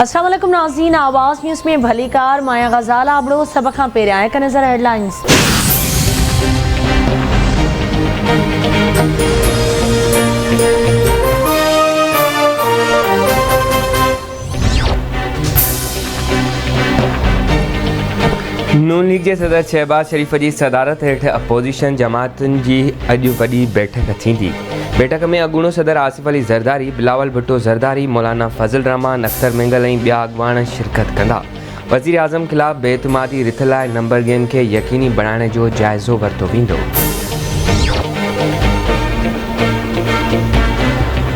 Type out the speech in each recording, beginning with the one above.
अस्सलाम वालेकुम नाज़रीन, आवाज़ न्यूज़ में भलीकार माया गज़ाला आबड़ो सब खां पहिरियां हिकु नज़र हेडलाइंस। नून लीग के सदर शहबाज शरीफ की सदारत हेठ अपोजिशन जमातुनि जी अॼु वॾी बैठक थींदी। बैठक में अॻूणो सदर आसिफ अली ज़रदारी, बिलावल भुट्टो ज़रदारी, मौलाना फज़ल रहमान, अख्तर मेंगल ऐं ॿिया अॻवान शिरकत कंदा। वज़ीर आज़म ख़िलाफ़ बेतमादी रिथ लाइ नंबर गेम खे यकीनी बणाइण जो जाइज़ो वरितो वेंदो।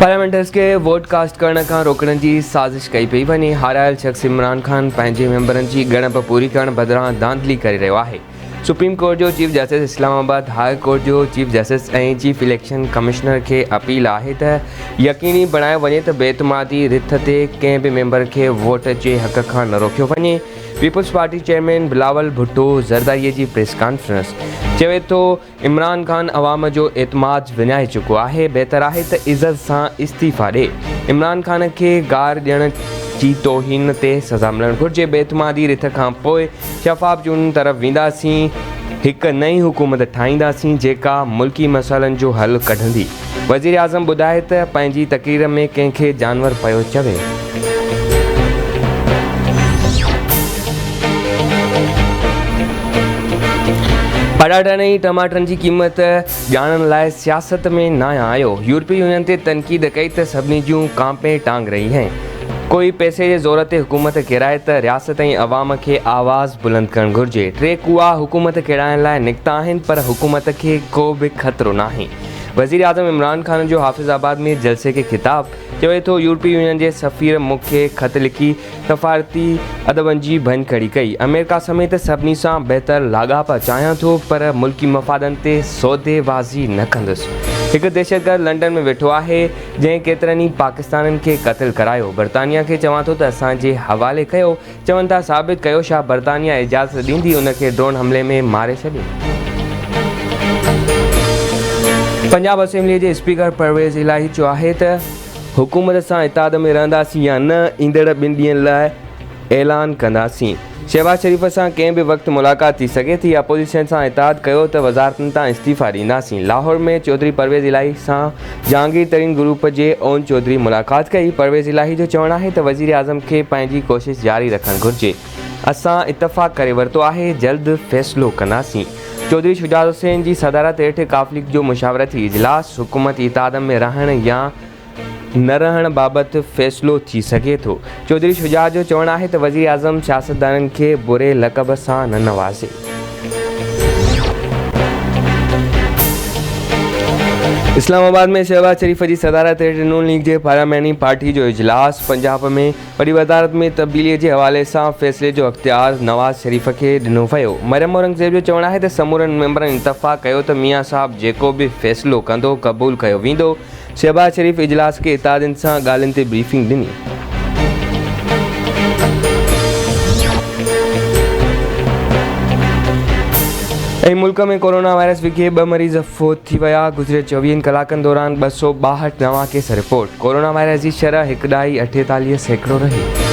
पार्लियामेंटर्स के वोट कास्ट करण खां रोकण जी साज़िश कई पई वञे। हारायल शख़्स इमरान ख़ान पंहिंजे मेंबरनि जी ॻणप पूरी करण बदिरां धांधली करे रहियो आहे। सुप्रीम कोर्ट जो chief justice, Islamabad high court जो चीफ जस्टिस ऐं चीफ इलेक्शन कमिश्नर खे अपील आहे त यकीनी बणायो वञे त बेतमादी रिथ ते कंहिं बि मेंबर खे वोट जे हक़ खां न रोकियो वञे। Peoples party chairman Bilawal Bhutto ज़रदारीअ जी प्रेस कॉन्फ्रेंस चवे थो, इमरान ख़ान अवाम जो एतमाद विञाए चुको आहे। बहितर आहे त इज़त सां इस्तीफ़ा ॾे। इमरान ख़ान खे गार ॾियण जी तौहीन ते सज़ा मिलणु घुरिजे। बेतमादी रिथ खां पोइ शफ़ाफ़ चूंडुनि तरफ़ वेंदासीं, हिकु नई हुकूमत ठाहींदासीं जेका मुल्की मसइलनि जो हल कढंदी। वज़ीर आज़म ॿुधाए त पंहिंजी तक़रीर में कंहिंखे जानवर पियो चवे। पटाटनि ऐं टमाटरनि जी क़ीमत ॼाणण लाइ सियासत में न आयो। यूरोपीय यूनियन ते तनक़ीद कई त सभिनी जूं कांपे टांग रही हैं। कोई पैसे जे ज़ोर ते हुकूमत किराए त रियासत ऐं अवाम खे आवाज़ बुलंद करणु घुरिजे। टे कुआ हुकूमत किराइण लाइ निकिता आहिनि, पर हुकूमत खे को बि ख़तरो नाहे। वज़ीर आज़म इमरान ख़ान जो हाफ़िज़ाबाद में जलसे खे ख़िताब चवे थो, यूरोपीय यूनियन जे सफ़ीर मूंखे ख़त लिखी सफ़ारती अदबनि जी भञ खड़ी कई। अमेरिका समेत सभिनी सां बहितर लाॻापा चाहियां थो, पर मुल्की मफ़ादनि ते सौदेबाज़ी न कंदुसि। हिकु दहशतगर्द लंडन में वेठो आहे जंहिं केतिरनि ई पाकिस्तानियुनि खे क़त्ल करायो। बरतानिया खे चवां थो त असांजे हवाले कयो। चवनि था साबित कयो छा बरतानिया इजाज़त ॾींदी उनखे ड्रोन हमले में मारे छॾियो। पंजाब असेंबली जे स्पीकर परवेज़ इलाही चयो आहे त हुकूमत सां इताद में रहंदासीं या न, ईंदड़ 2 ॾींहंनि लाइ ऐलान कंदासीं। शहबाज शरीफ सां कंहिं बि वक़्तु मुलाक़ात थी सघे थी। अपोजिशन सां इताद कयो त वज़ारतुनि तां इस्तीफ़ा ॾींदासीं। लाहौर में चौधरी परवेज़ इलाही सां जहांगीर तरीन ग्रुप जे ओन चौधरी मुलाक़ात कई। परवेज़ इलाही जो चवणु आहे त वज़ीर आज़म खे पंहिंजी कोशिश जारी रखणु घुरिजे। असां इतफ़ाक़ करे वरितो आहे, जल्द फ़ैसिलो कंदासीं। चौधरी शुजात हुसैन जी सदारत हेठि काफ़िलिक जो मुशावरती इजलास, हुकूमत इताद में रहण या न रहण बाबति फ़ैसिलो थी सघे थो। चौधरी शुजात जो चवणु आहे त वज़ीर आज़म सियासतदाननि खे बुरे लक़ब सां न नवाज़े। इस्लामाबाद में शहबाज शरीफ जी सदारत हेठि नून लीग जे पार्लियामेनी पार्टी जो इजलास। पंजाब में वॾी वज़ारत में तब्दीलीअ जे हवाले सां फ़ैसिले जो अख़्तियार नवाज़ शरीफ खे ॾिनो वियो। मरियम औरंगज़ेब जो चवणु आहे त समूरनि मेंबरनि इतफ़ाक़ कयो त मियां साहब जेको बि फ़ैसिलो कंदो क़बूल कयो वेंदो। शहबाज शरीफ इजलास के इतादियुनि सां ॻाल्हियुनि ते ब्रीफिंग ॾिनी। ऐं मुल्क में कोरोना वायरस विखे 2 मरीज़ फ़ौत थी विया। गुज़िरियल 24 कलाकनि दौरान 262 नवां केस रिपोर्ट। कोरोना वायरस जी शरह 1.48% रही।